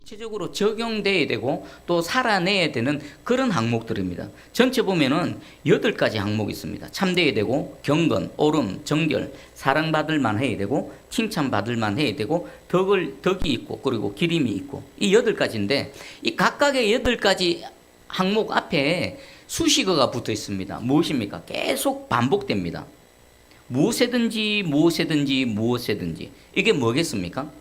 구체적으로 적용돼야 되고 또 살아내야 되는 그런 항목들입니다. 전체 보면은 8가지 항목이 있습니다. 참돼야 되고, 경건, 옳음, 정결, 사랑받을 만 해야 되고, 칭찬받을 만 해야 되고, 덕이 있고, 그리고 기림이 있고, 이 8가지인데 이 각각의 8가지 항목 앞에 수식어가 붙어 있습니다. 무엇입니까? 계속 반복됩니다. 무엇이든지 무엇이든지 무엇이든지. 이게 뭐겠습니까?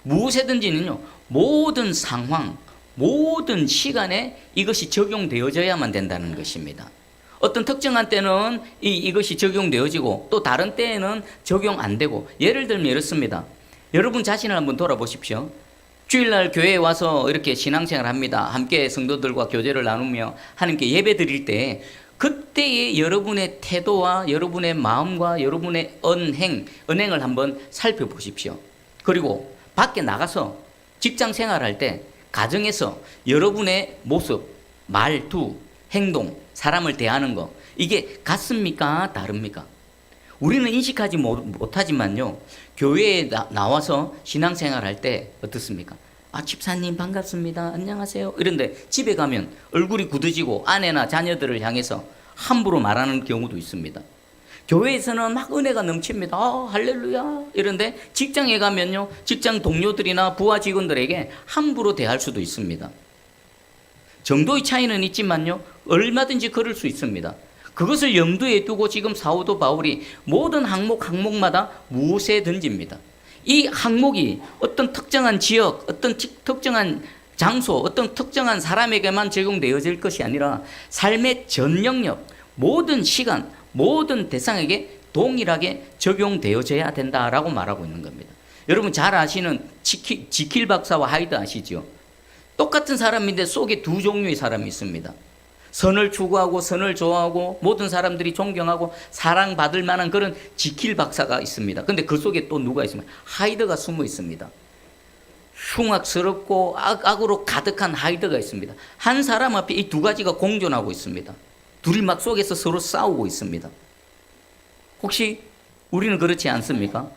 무엇이든지는요, 모든 상황, 모든 시간에 이것이 적용되어져야만 된다는 것입니다. 어떤 특정한 때는 이것이 적용되어지고 또 다른 때에는 적용 안 되고, 예를 들면 이렇습니다. 여러분 자신을 한번 돌아보십시오. 주일날 교회에 와서 이렇게 신앙생활 합니다. 함께 성도들과 교제를 나누며 하나님께 예배 드릴 때 그때의 여러분의 태도와 여러분의 마음과 여러분의 언행을 한번 살펴보십시오. 그리고 밖에 나가서 직장 생활할 때, 가정에서 여러분의 모습, 말투, 행동, 사람을 대하는 거, 이게 같습니까? 다릅니까? 우리는 인식하지 못하지만요, 교회에 나와서 신앙생활 할 때 어떻습니까? 아, 집사님 반갑습니다. 안녕하세요. 이런데 집에 가면 얼굴이 굳어지고 아내나 자녀들을 향해서 함부로 말하는 경우도 있습니다. 교회에서는 막 은혜가 넘칩니다. 할렐루야. 이런데 직장에 가면요, 직장 동료들이나 부하 직원들에게 함부로 대할 수도 있습니다. 정도의 차이는 있지만요, 얼마든지 그럴 수 있습니다. 그것을 염두에 두고 지금 사도 바울이 모든 항목마다 무엇이든지입니다. 이 항목이 어떤 특정한 지역, 어떤 특정한 장소, 어떤 특정한 사람에게만 적용되어질 것이 아니라 삶의 전 영역, 모든 시간, 모든 대상에게 동일하게 적용되어져야 된다라고 말하고 있는 겁니다. 여러분 잘 아시는 지킬 박사와 하이드 아시죠? 똑같은 사람인데 속에 두 종류의 사람이 있습니다. 선을 추구하고 선을 좋아하고 모든 사람들이 존경하고 사랑받을 만한 그런 지킬 박사가 있습니다. 근데 그 속에 또 누가 있습니까? 하이드가 숨어 있습니다. 흉악스럽고 악으로 가득한 하이드가 있습니다. 한 사람 앞에 이 두 가지가 공존하고 있습니다. 둘이 막 속에서 서로 싸우고 있습니다. 혹시 우리는 그렇지 않습니까?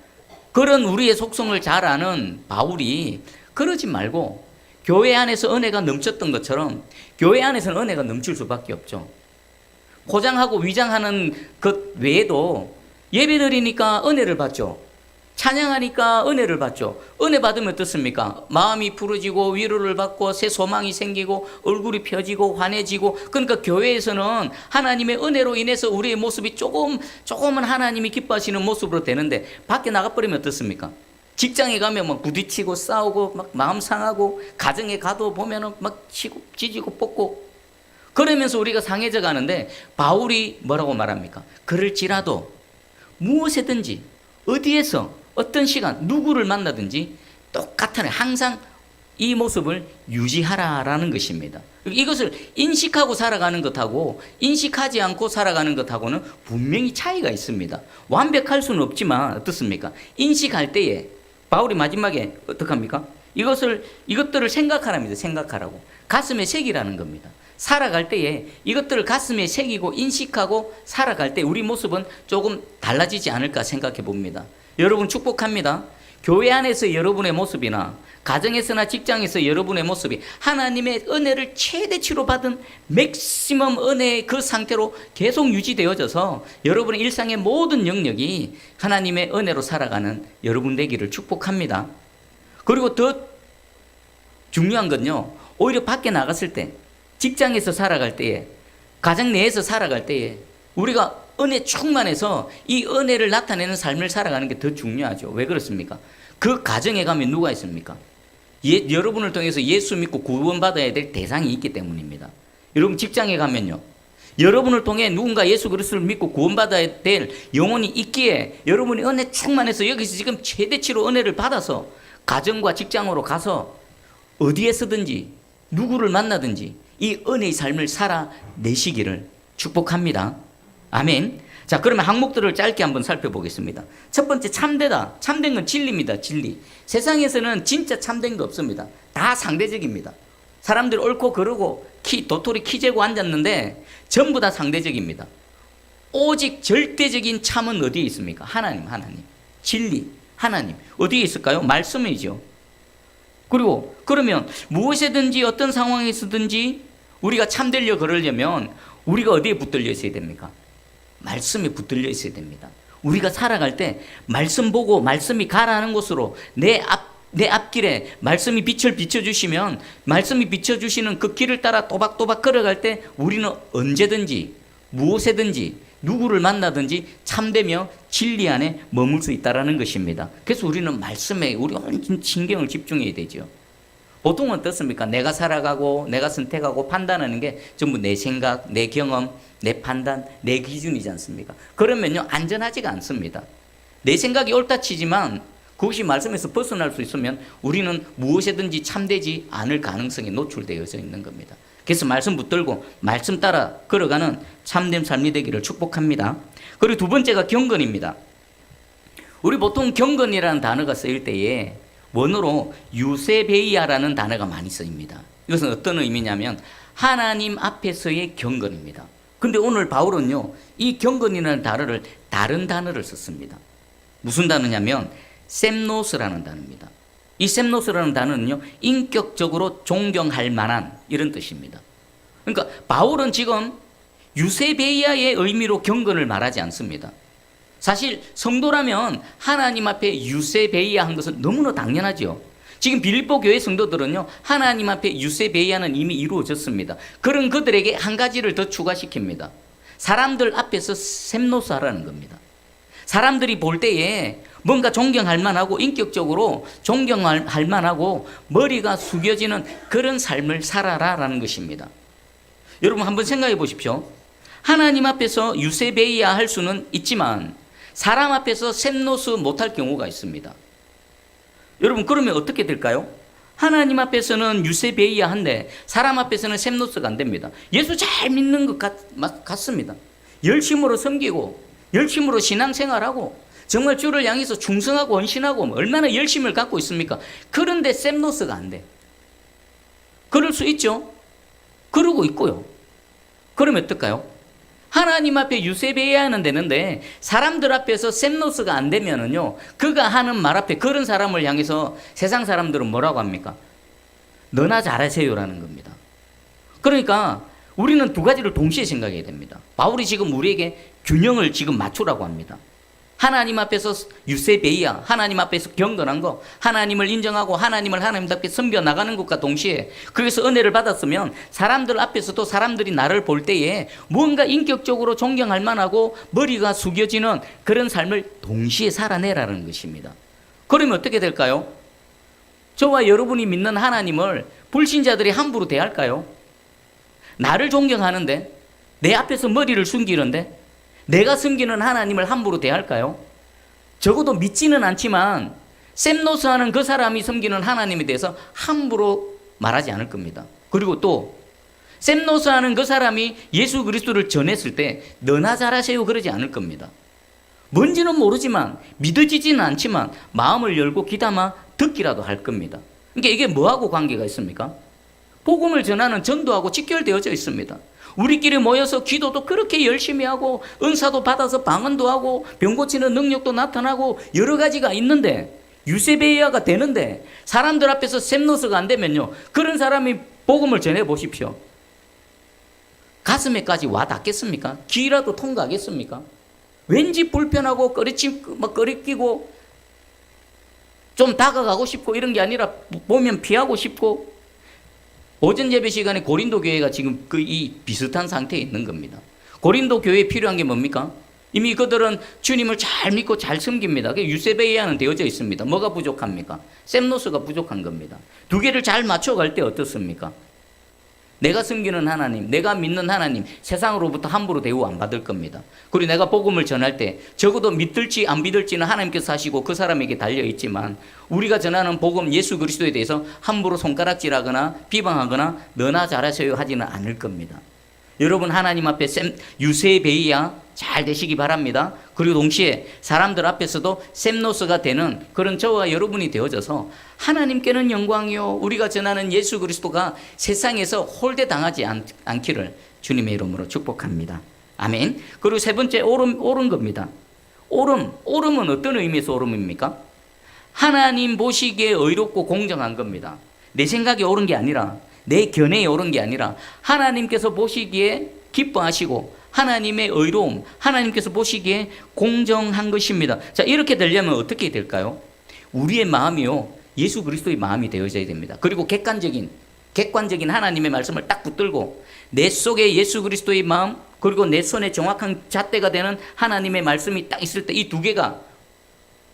그런 우리의 속성을 잘 아는 바울이 그러지 말고 교회 안에서 은혜가 넘쳤던 것처럼 교회 안에서는 은혜가 넘칠 수밖에 없죠. 포장하고 위장하는 것 외에도 예배드리니까 은혜를 받죠. 찬양하니까 은혜를 받죠. 은혜 받으면 어떻습니까? 마음이 부러지고 위로를 받고 새 소망이 생기고 얼굴이 펴지고 환해지고. 그러니까 교회에서는 하나님의 은혜로 인해서 우리의 모습이 조금은 하나님이 기뻐하시는 모습으로 되는데, 밖에 나가버리면 어떻습니까? 직장에 가면 막 부딪히고 싸우고 막 마음 상하고, 가정에 가도 보면은 막 치고 찢고 뽑고, 그러면서 우리가 상해져 가는데 바울이 뭐라고 말합니까? 그럴지라도 무엇이든지 어디에서 어떤 시간 누구를 만나든지 똑같은, 항상 이 모습을 유지하라라는 것입니다. 이것을 인식하고 살아가는 것하고 인식하지 않고 살아가는 것하고는 분명히 차이가 있습니다. 완벽할 수는 없지만 어떻습니까? 인식할 때에 바울이 마지막에 어떡합니까? 이것들을 생각하랍니다. 생각하라고. 가슴에 새기라는 겁니다. 살아갈 때에 이것들을 가슴에 새기고 인식하고 살아갈 때 우리 모습은 조금 달라지지 않을까 생각해 봅니다. 여러분 축복합니다. 교회 안에서 여러분의 모습이나 가정에서나 직장에서 여러분의 모습이 하나님의 은혜를 최대치로 받은 맥시멈 은혜의 그 상태로 계속 유지되어져서 여러분의 일상의 모든 영역이 하나님의 은혜로 살아가는 여러분 되기를 축복합니다. 그리고 더 중요한 건요, 오히려 밖에 나갔을 때, 직장에서 살아갈 때에, 가정 내에서 살아갈 때에 우리가 은혜 충만해서 이 은혜를 나타내는 삶을 살아가는 게 더 중요하죠. 왜 그렇습니까? 그 가정에 가면 누가 있습니까? 여러분을 통해서 예수 믿고 구원받아야 될 대상이 있기 때문입니다. 여러분 직장에 가면요, 여러분을 통해 누군가 예수 그리스도를 믿고 구원받아야 될 영혼이 있기에 여러분이 은혜 충만해서 여기서 지금 최대치로 은혜를 받아서 가정과 직장으로 가서 어디에서든지 누구를 만나든지 이 은혜의 삶을 살아내시기를 축복합니다. 아멘. 자, 그러면 항목들을 짧게 한번 살펴보겠습니다. 첫 번째, 참되다. 참된 건 진리입니다. 진리. 세상에서는 진짜 참된 거 없습니다. 다 상대적입니다. 사람들이 옳고 그르고 도토리 키 재고 앉았는데 전부 다 상대적입니다. 오직 절대적인 참은 어디에 있습니까? 하나님. 진리. 하나님. 어디에 있을까요? 말씀이죠. 그리고 그러면 무엇이든지 어떤 상황에서든지 우리가 참되려 그러려면 우리가 어디에 붙들려 있어야 됩니까? 말씀에 붙들려 있어야 됩니다. 우리가 살아갈 때 말씀 보고 말씀이 가라는 곳으로 내 앞길에 말씀이 빛을 비춰주시면 말씀이 비춰주시는 그 길을 따라 또박또박 걸어갈 때 우리는 언제든지 무엇에든지 누구를 만나든지 참되며 진리 안에 머물 수 있다는 것입니다. 그래서 우리는 말씀에 우리 온 신경을 집중해야 되죠. 보통은 어떻습니까? 내가 살아가고 내가 선택하고 판단하는 게 전부 내 생각, 내 경험, 내 판단, 내 기준이지 않습니까? 그러면요 안전하지가 않습니다. 내 생각이 옳다 치지만 그것이 말씀에서 벗어날 수 있으면 우리는 무엇이든지 참되지 않을 가능성이 노출되어져 있는 겁니다. 그래서 말씀 붙들고 말씀 따라 걸어가는 참된 삶이 되기를 축복합니다. 그리고 두 번째가 경건입니다. 우리 보통 경건이라는 단어가 쓰일 때에 원어로 유세베이아라는 단어가 많이 쓰입니다. 이것은 어떤 의미냐면 하나님 앞에서의 경건입니다. 근데 오늘 바울은요 이 경건이라는 단어를 다른 단어를 썼습니다. 무슨 단어냐면 셈노스라는 단어입니다. 이 셈노스라는 단어는요 인격적으로 존경할 만한 이런 뜻입니다. 그러니까 바울은 지금 유세베이아의 의미로 경건을 말하지 않습니다. 사실 성도라면 하나님 앞에 유세베이아 한 것은 너무나 당연하죠. 지금 빌립보 교회 성도들은요 하나님 앞에 유세베이아는 이미 이루어졌습니다. 그런 그들에게 한 가지를 더 추가시킵니다. 사람들 앞에서 셈노스 하라는 겁니다. 사람들이 볼 때에 뭔가 존경할 만하고 인격적으로 존경할 만하고 머리가 숙여지는 그런 삶을 살아라라는 것입니다. 여러분 한번 생각해 보십시오. 하나님 앞에서 유세베이아 할 수는 있지만 사람 앞에서 셈노스 못할 경우가 있습니다. 여러분 그러면 어떻게 될까요? 하나님 앞에서는 유세베이아 한데 사람 앞에서는 셈노스가 안 됩니다. 예수 잘 믿는 것 같습니다. 열심으로 섬기고 열심으로 신앙생활하고 정말 주를 향해서 충성하고 헌신하고 얼마나 열심을 갖고 있습니까? 그런데 셈노스가 안 돼. 그럴 수 있죠. 그러고 있고요. 그러면 어떨까요? 하나님 앞에 유세베이아는 되는데 사람들 앞에서 셈노스가 안 되면은요 그가 하는 말 앞에 그런 사람을 향해서 세상 사람들은 뭐라고 합니까? 너나 잘하세요라는 겁니다. 그러니까 우리는 두 가지를 동시에 생각해야 됩니다. 바울이 지금 우리에게 균형을 지금 맞추라고 합니다. 하나님 앞에서 유세베이아, 하나님 앞에서 경건한 거, 하나님을 인정하고 하나님을 하나님답게 섬겨 나가는 것과 동시에 거기서 은혜를 받았으면 사람들 앞에서도 사람들이 나를 볼 때에 뭔가 인격적으로 존경할 만하고 머리가 숙여지는 그런 삶을 동시에 살아내라는 것입니다. 그러면 어떻게 될까요? 저와 여러분이 믿는 하나님을 불신자들이 함부로 대할까요? 나를 존경하는데 내 앞에서 머리를 숨기는데 내가 섬기는 하나님을 함부로 대할까요? 적어도 믿지는 않지만 셈노스하는 그 사람이 섬기는 하나님에 대해서 함부로 말하지 않을 겁니다. 그리고 또 셈노스하는 그 사람이 예수 그리스도를 전했을 때 너나 잘하세요 그러지 않을 겁니다. 뭔지는 모르지만 믿어지지는 않지만 마음을 열고 귀담아 듣기라도 할 겁니다. 그러니까 이게 뭐하고 관계가 있습니까? 복음을 전하는 전도하고 직결되어져 있습니다. 우리끼리 모여서 기도도 그렇게 열심히 하고 은사도 받아서 방언도 하고 병 고치는 능력도 나타나고 여러 가지가 있는데 유세베이아가 되는데 사람들 앞에서 셈노스가 안 되면요 그런 사람이 복음을 전해 보십시오. 가슴에까지 와 닿겠습니까? 귀라도 통과하겠습니까? 왠지 불편하고 꺼리끼고 좀 다가가고 싶고 이런 게 아니라 보면 피하고 싶고 오전 예배 시간에 고린도 교회가 지금 이 비슷한 상태에 있는 겁니다. 고린도 교회에 필요한 게 뭡니까? 이미 그들은 주님을 잘 믿고 잘 섬깁니다. 유세베이아는 되어져 있습니다. 뭐가 부족합니까? 셈노스가 부족한 겁니다. 두 개를 잘 맞춰갈 때 어떻습니까? 내가 섬기는 하나님, 내가 믿는 하나님, 세상으로부터 함부로 대우 안 받을 겁니다. 그리고 내가 복음을 전할 때 적어도 믿을지 안 믿을지는 하나님께서 하시고 그 사람에게 달려있지만 우리가 전하는 복음 예수 그리스도에 대해서 함부로 손가락질하거나 비방하거나 너나 잘하세요 하지는 않을 겁니다. 여러분 하나님 앞에 유세베이아 잘 되시기 바랍니다. 그리고 동시에 사람들 앞에서도 셈노스가 되는 그런 저와 여러분이 되어져서 하나님께는 영광이요 우리가 전하는 예수 그리스도가 세상에서 홀대당하지 않기를 주님의 이름으로 축복합니다. 아멘. 그리고 세 번째 옳은 겁니다. 옳음은 어떤 의미에서 옳음입니까? 하나님 보시기에 의롭고 공정한 겁니다. 내 생각이 옳은 게 아니라, 내 견해에 옳은 게 아니라 하나님께서 보시기에 기뻐하시고 하나님의 의로움, 하나님께서 보시기에 공정한 것입니다. 자, 이렇게 되려면 어떻게 될까요? 우리의 마음이요, 예수 그리스도의 마음이 되어져야 됩니다. 그리고 객관적인 하나님의 말씀을 딱 붙들고 내 속에 예수 그리스도의 마음, 그리고 내 손에 정확한 잣대가 되는 하나님의 말씀이 딱 있을 때 이 두 개가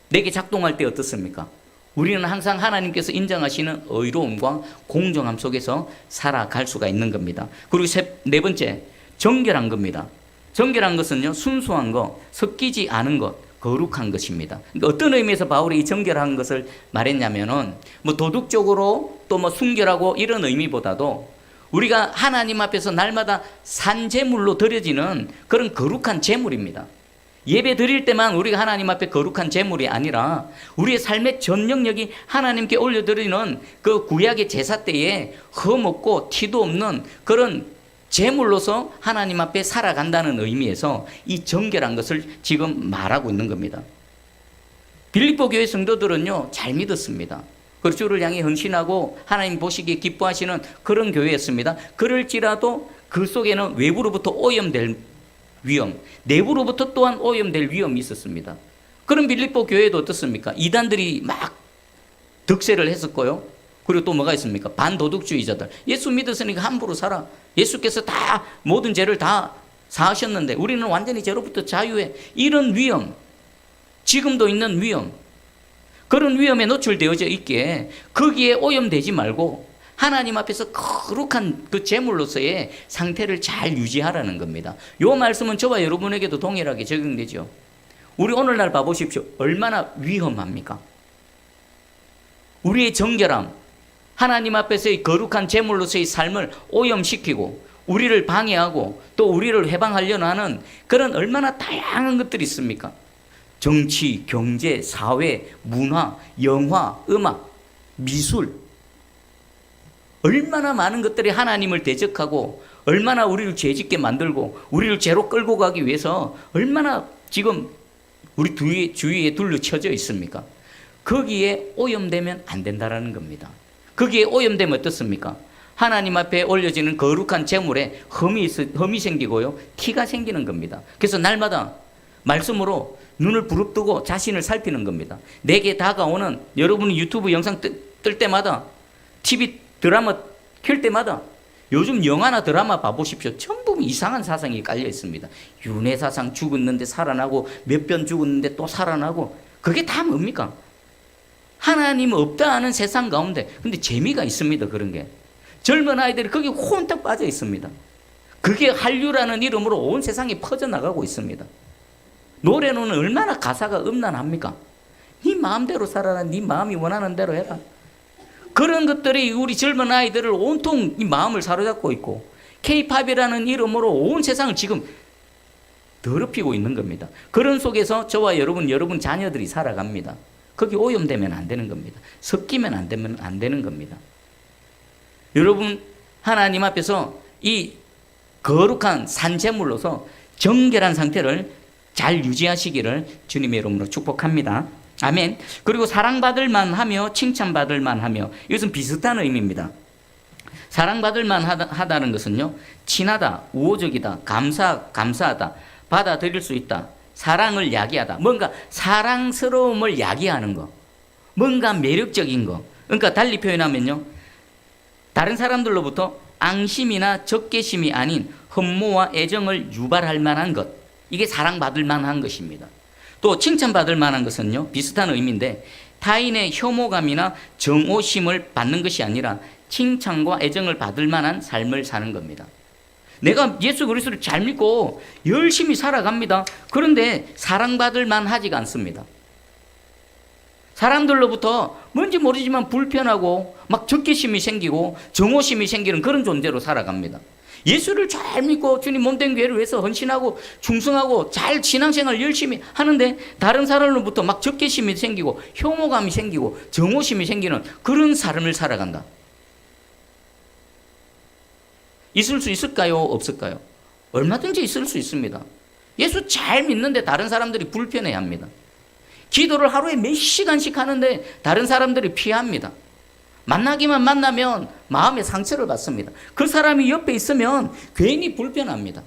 내게 작동할 때 어떻습니까? 우리는 항상 하나님께서 인정하시는 의로움과 공정함 속에서 살아갈 수가 있는 겁니다. 그리고 네 번째, 정결한 겁니다. 정결한 것은요, 순수한 것, 섞이지 않은 것, 거룩한 것입니다. 그러니까 어떤 의미에서 바울이 이 정결한 것을 말했냐면은 뭐 도덕적으로 또 뭐 순결하고 이런 의미보다도 우리가 하나님 앞에서 날마다 산제물로 드려지는 그런 거룩한 제물입니다. 예배 드릴 때만 우리가 하나님 앞에 거룩한 제물이 아니라 우리의 삶의 전 영역이 하나님께 올려드리는 그 구약의 제사 때에 흠없고 티도 없는 그런 제물로서 하나님 앞에 살아간다는 의미에서 이 정결한 것을 지금 말하고 있는 겁니다. 빌립보 교회 성도들은요, 잘 믿었습니다. 그리고 주를 향해 헌신하고 하나님 보시기에 기뻐하시는 그런 교회였습니다. 그럴지라도 그 속에는 외부로부터 오염될 위험, 내부로부터 또한 오염될 위험이 있었습니다. 그런 빌립보 교회도 어떻습니까? 이단들이 막 득세를 했었고요. 그리고 또 뭐가 있습니까? 반도덕주의자들. 예수 믿었으니까 함부로 살아. 예수께서 다 모든 죄를 다 사하셨는데 우리는 완전히 죄로부터 자유해. 이런 위험, 지금도 있는 위험, 그런 위험에 노출되어져 있기에 거기에 오염되지 말고 하나님 앞에서 거룩한 그 제물로서의 상태를 잘 유지하라는 겁니다. 이 말씀은 저와 여러분에게도 동일하게 적용되죠. 우리 오늘날 봐보십시오. 얼마나 위험합니까? 우리의 정결함, 하나님 앞에서의 거룩한 제물로서의 삶을 오염시키고 우리를 방해하고 또 우리를 해방하려는 하는 그런 얼마나 다양한 것들이 있습니까? 정치, 경제, 사회, 문화, 영화, 음악, 미술, 얼마나 많은 것들이 하나님을 대적하고 얼마나 우리를 죄짓게 만들고 우리를 죄로 끌고 가기 위해서 얼마나 지금 우리 주위에 둘러쳐져 있습니까? 거기에 오염되면 안 된다라는 겁니다. 거기에 오염되면 어떻습니까? 하나님 앞에 올려지는 거룩한 제물에 흠이 생기고요, 티가 생기는 겁니다. 그래서 날마다 말씀으로 눈을 부릅뜨고 자신을 살피는 겁니다. 내게 다가오는, 여러분이 유튜브 영상 뜰 때마다, TV 드라마 켤 때마다, 요즘 영화나 드라마 봐보십시오. 전부 이상한 사상이 깔려 있습니다. 윤회 사상, 죽었는데 살아나고 몇 번 죽었는데 또 살아나고, 그게 다 뭡니까? 하나님 없다 하는 세상 가운데. 근데 재미가 있습니다. 그런 게 젊은 아이들이 거기 혼탁 빠져 있습니다. 그게 한류라는 이름으로 온 세상에 퍼져나가고 있습니다. 노래는 얼마나 가사가 음란합니까? 네 마음대로 살아라, 네 마음이 원하는 대로 해라. 그런 것들이 우리 젊은 아이들을 온통 이 마음을 사로잡고 있고, K-팝이라는 이름으로 온 세상을 지금 더럽히고 있는 겁니다. 그런 속에서 저와 여러분 자녀들이 살아갑니다. 거기 오염되면 안 되는 겁니다. 섞이면 안 되는 겁니다. 여러분, 하나님 앞에서 이 거룩한 산제물로서 정결한 상태를 잘 유지하시기를 주님의 이름으로 축복합니다. 아멘. 그리고 사랑받을 만하며 칭찬받을 만하며, 이것은 비슷한 의미입니다. 사랑받을 만하다는 것은요, 친하다, 우호적이다, 감사하다, 받아들일 수 있다, 사랑을 야기하다, 뭔가 사랑스러움을 야기하는 거, 뭔가 매력적인 거. 그러니까 달리 표현하면요, 다른 사람들로부터 앙심이나 적개심이 아닌 흠모와 애정을 유발할 만한 것, 이게 사랑받을 만한 것입니다. 또 칭찬받을 만한 것은요, 비슷한 의미인데 타인의 혐오감이나 정오심을 받는 것이 아니라 칭찬과 애정을 받을 만한 삶을 사는 겁니다. 내가 예수 그리스도를 잘 믿고 열심히 살아갑니다. 그런데 사랑받을 만하지가 않습니다. 사람들로부터 뭔지 모르지만 불편하고 막 적개심이 생기고 정오심이 생기는 그런 존재로 살아갑니다. 예수를 잘 믿고 주님 몸된 교회를 위해서 헌신하고 충성하고 잘 신앙생활 열심히 하는데 다른 사람으로부터 막 적개심이 생기고 혐오감이 생기고 정오심이 생기는 그런 삶을 살아간다. 있을 수 있을까요? 없을까요? 얼마든지 있을 수 있습니다. 예수 잘 믿는데 다른 사람들이 불편해합니다. 기도를 하루에 몇 시간씩 하는데 다른 사람들이 피합니다. 만나기만 만나면 마음의 상처를 받습니다. 그 사람이 옆에 있으면 괜히 불편합니다.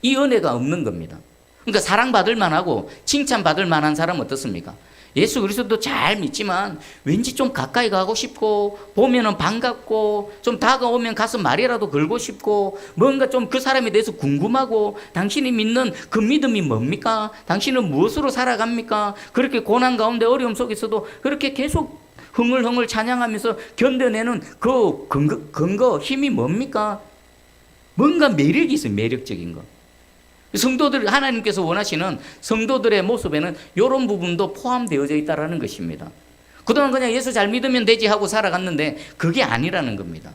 이 은혜가 없는 겁니다. 그러니까 사랑받을 만하고 칭찬받을 만한 사람은 어떻습니까? 예수 그리스도도 잘 믿지만 왠지 좀 가까이 가고 싶고 보면은 반갑고 좀 다가오면 가서 말이라도 걸고 싶고 뭔가 좀 그 사람에 대해서 궁금하고 당신이 믿는 그 믿음이 뭡니까? 당신은 무엇으로 살아갑니까? 그렇게 고난 가운데 어려움 속에서도 그렇게 계속 흥얼흥얼 찬양하면서 견뎌내는 그 근거 힘이 뭡니까? 뭔가 매력이 있어요. 매력적인 거. 성도들, 하나님께서 원하시는 성도들의 모습에는 이런 부분도 포함되어져 있다는 것입니다. 그동안 그냥 예수 잘 믿으면 되지 하고 살아갔는데 그게 아니라는 겁니다.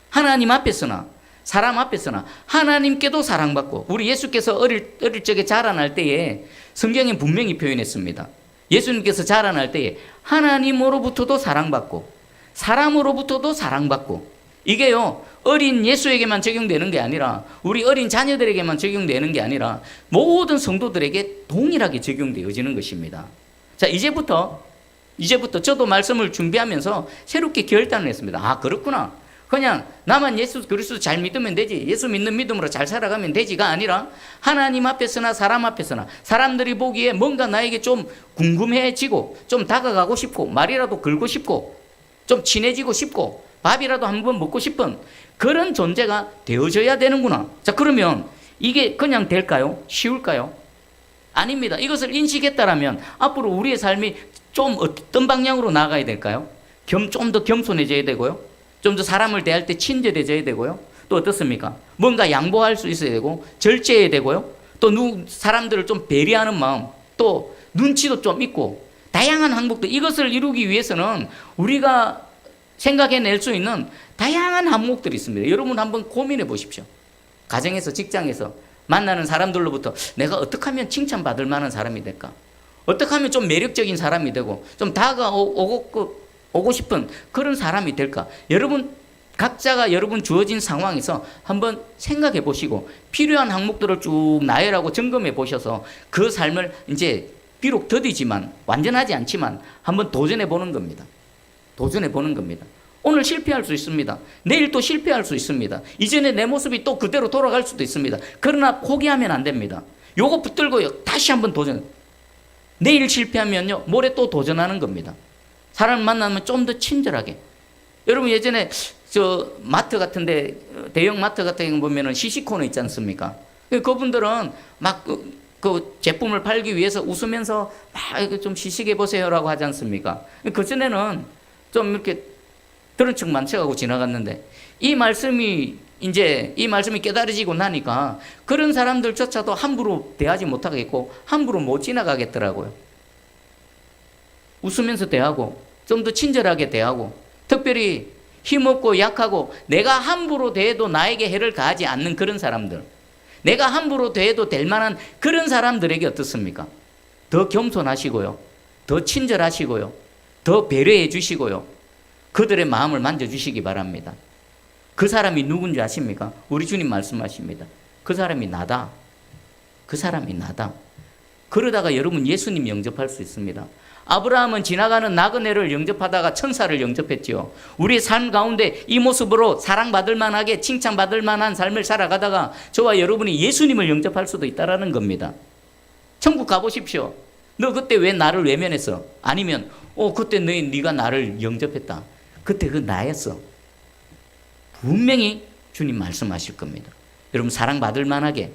하나님 앞에서나 사람 앞에서나 하나님께도 사랑받고, 우리 예수께서 어릴 적에 자라날 때에 성경에 분명히 표현했습니다. 예수님께서 자라날 때에 하나님으로부터도 사랑받고 사람으로부터도 사랑받고, 이게요 어린 예수에게만 적용되는 게 아니라 우리 어린 자녀들에게만 적용되는 게 아니라 모든 성도들에게 동일하게 적용되어지는 것입니다. 자, 이제부터 저도 말씀을 준비하면서 새롭게 결단을 했습니다. 아, 그렇구나. 그냥 나만 예수 그리스도 잘 믿으면 되지, 예수 믿는 믿음으로 잘 살아가면 되지가 아니라 하나님 앞에서나 사람 앞에서나 사람들이 보기에 뭔가 나에게 좀 궁금해지고 좀 다가가고 싶고 말이라도 걸고 싶고 좀 친해지고 싶고 밥이라도 한번 먹고 싶은 그런 존재가 되어져야 되는구나. 자, 그러면 이게 그냥 될까요? 쉬울까요? 아닙니다. 이것을 인식했다라면 앞으로 우리의 삶이 좀 어떤 방향으로 나가야 될까요? 좀 더 겸손해져야 되고요. 좀 더 사람을 대할 때 친절해져야 되고요. 또 어떻습니까? 뭔가 양보할 수 있어야 되고 절제해야 되고요. 또 사람들을 좀 배려하는 마음, 또 눈치도 좀 있고 다양한 항목들, 이것을 이루기 위해서는 우리가 생각해낼 수 있는 다양한 항목들이 있습니다. 여러분 한번 고민해 보십시오. 가정에서, 직장에서 만나는 사람들로부터 내가 어떻게 하면 칭찬받을 만한 사람이 될까? 어떻게 하면 좀 매력적인 사람이 되고 좀 다가오고 싶은 그런 사람이 될까? 여러분 각자가 여러분 주어진 상황에서 한번 생각해 보시고 필요한 항목들을 쭉 나열하고 점검해 보셔서 그 삶을 이제 비록 더디지만 완전하지 않지만 한번 도전해 보는 겁니다. 도전해 보는 겁니다. 오늘 실패할 수 있습니다. 내일 또 실패할 수 있습니다. 이전에 내 모습이 또 그대로 돌아갈 수도 있습니다. 그러나 포기하면 안 됩니다. 요거 붙들고요. 다시 한번 도전. 내일 실패하면요. 모레 또 도전하는 겁니다. 사람 만나면 좀 더 친절하게. 여러분 예전에 저 마트 같은데 대형 마트 같은 거 보면은 시식코너 있지 않습니까? 그분들은 막 그 제품을 팔기 위해서 웃으면서 막 좀 시식해 보세요라고 하지 않습니까? 그 전에는 좀 이렇게 들은 척만 쳐가고 지나갔는데 이 말씀이 깨달아지고 나니까 그런 사람들조차도 함부로 대하지 못하겠고 함부로 못 지나가겠더라고요. 웃으면서 대하고 좀 더 친절하게 대하고 특별히 힘없고 약하고 내가 함부로 대해도 나에게 해를 가하지 않는 그런 사람들, 내가 함부로 대해도 될 만한 그런 사람들에게 어떻습니까? 더 겸손하시고요, 더 친절하시고요, 더 배려해 주시고요, 그들의 마음을 만져주시기 바랍니다. 그 사람이 누군지 아십니까? 우리 주님 말씀하십니다. 그 사람이 나다. 그 사람이 나다. 그러다가 여러분 예수님 영접할 수 있습니다. 아브라함은 지나가는 나그네를 영접하다가 천사를 영접했지요. 우리의 삶 가운데 이 모습으로 사랑받을 만하게 칭찬받을 만한 삶을 살아가다가 저와 여러분이 예수님을 영접할 수도 있다는 겁니다. 천국 가보십시오. 너 그때 왜 나를 외면했어? 아니면 그때 네가 나를 영접했다. 그때 그 나였어. 분명히 주님 말씀하실 겁니다. 여러분 사랑받을 만하게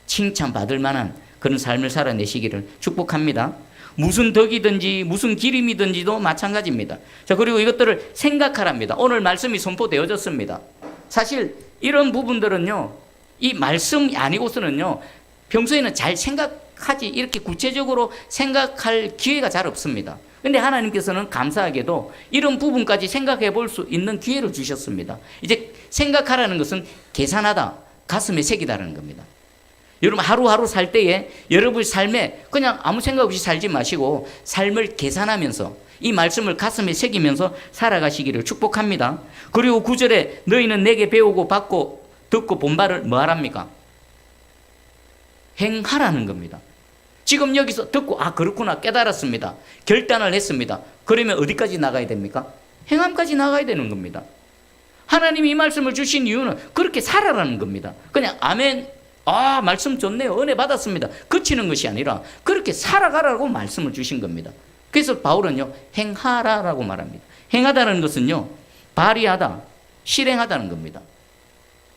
칭찬받을 만한 그런 삶을 살아내시기를 축복합니다. 무슨 덕이든지 무슨 기림이든지도 마찬가지입니다. 자, 그리고 이것들을 생각하랍니다. 오늘 말씀이 선포되어졌습니다. 사실 이런 부분들은요, 이 말씀이 아니고서는요, 평소에는 잘 생각하지, 이렇게 구체적으로 생각할 기회가 잘 없습니다. 근데 하나님께서는 감사하게도 이런 부분까지 생각해 볼 수 있는 기회를 주셨습니다. 이제 생각하라는 것은 계산하다, 가슴에 새기다라는 겁니다. 여러분 하루하루 살 때에 여러분 삶에 그냥 아무 생각 없이 살지 마시고 삶을 계산하면서 이 말씀을 가슴에 새기면서 살아가시기를 축복합니다. 그리고 9절에 너희는 내게 배우고 받고 듣고 본 바를 뭐 하랍니까? 행하라는 겁니다. 지금 여기서 듣고 그렇구나 깨달았습니다. 결단을 했습니다. 그러면 어디까지 나가야 됩니까? 행함까지 나가야 되는 겁니다. 하나님이 이 말씀을 주신 이유는 그렇게 살아라는 겁니다. 그냥 아멘, 아 말씀 좋네요, 은혜 받았습니다, 그치는 것이 아니라 그렇게 살아가라고 말씀을 주신 겁니다. 그래서 바울은요, 행하라라고 말합니다. 행하다는 것은요, 발휘하다, 실행하다는 겁니다.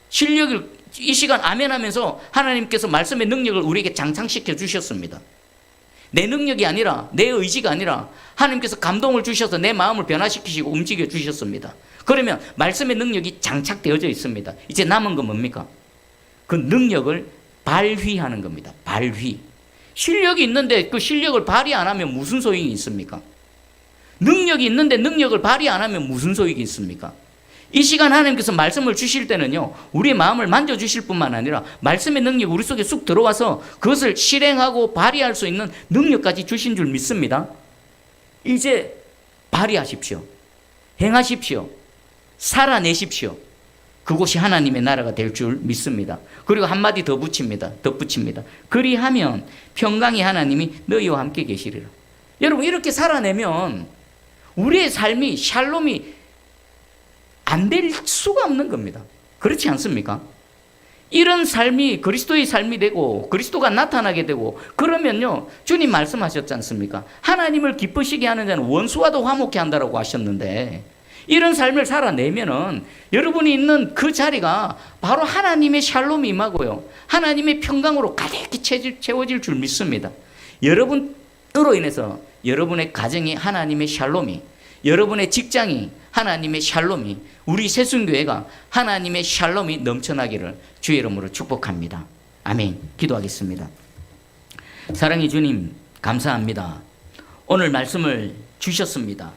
실력을 이 시간 아멘 하면서 하나님께서 말씀의 능력을 우리에게 장착시켜 주셨습니다. 내 능력이 아니라, 내 의지가 아니라 하나님께서 감동을 주셔서 내 마음을 변화시키시고 움직여 주셨습니다. 그러면 말씀의 능력이 장착되어져 있습니다. 이제 남은 건 뭡니까? 그 능력을 발휘하는 겁니다. 발휘. 실력이 있는데 그 실력을 발휘 안 하면 무슨 소용이 있습니까? 능력이 있는데 능력을 발휘 안 하면 무슨 소용이 있습니까? 이 시간 하나님께서 말씀을 주실 때는요, 우리의 마음을 만져주실 뿐만 아니라 말씀의 능력이 우리 속에 쑥 들어와서 그것을 실행하고 발휘할 수 있는 능력까지 주신 줄 믿습니다. 이제 발휘하십시오. 행하십시오. 살아내십시오. 그곳이 하나님의 나라가 될 줄 믿습니다. 그리고 한마디 더 붙입니다. 덧붙입니다. 그리하면 평강의 하나님이 너희와 함께 계시리라. 여러분, 이렇게 살아내면 우리의 삶이 샬롬이 안 될 수가 없는 겁니다. 그렇지 않습니까? 이런 삶이 그리스도의 삶이 되고 그리스도가 나타나게 되고 그러면요, 주님 말씀하셨지 않습니까? 하나님을 기쁘시게 하는 자는 원수와도 화목해 한다라고 하셨는데, 이런 삶을 살아내면은 여러분이 있는 그 자리가 바로 하나님의 샬롬이 임하고요, 하나님의 평강으로 가득히 채워질 줄 믿습니다. 여러분으로 인해서 여러분의 가정이 하나님의 샬롬이, 여러분의 직장이 하나님의 샬롬이, 우리 새순교회가 하나님의 샬롬이 넘쳐나기를 주의 이름으로 축복합니다. 아멘. 기도하겠습니다. 사랑의 주님, 감사합니다. 오늘 말씀을 주셨습니다.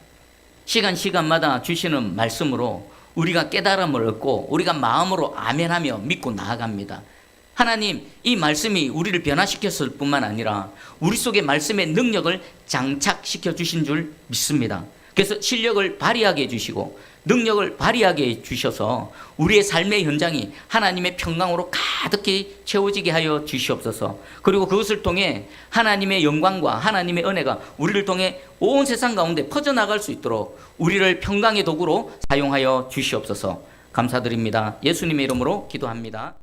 시간마다 주시는 말씀으로 우리가 깨달음을 얻고 우리가 마음으로 아멘하며 믿고 나아갑니다. 하나님, 이 말씀이 우리를 변화시켰을 뿐만 아니라 우리 속에 말씀의 능력을 장착시켜 주신 줄 믿습니다. 그래서 실력을 발휘하게 해주시고 능력을 발휘하게 해주셔서 우리의 삶의 현장이 하나님의 평강으로 가득히 채워지게 하여 주시옵소서. 그리고 그것을 통해 하나님의 영광과 하나님의 은혜가 우리를 통해 온 세상 가운데 퍼져나갈 수 있도록 우리를 평강의 도구로 사용하여 주시옵소서. 감사드립니다. 예수님의 이름으로 기도합니다.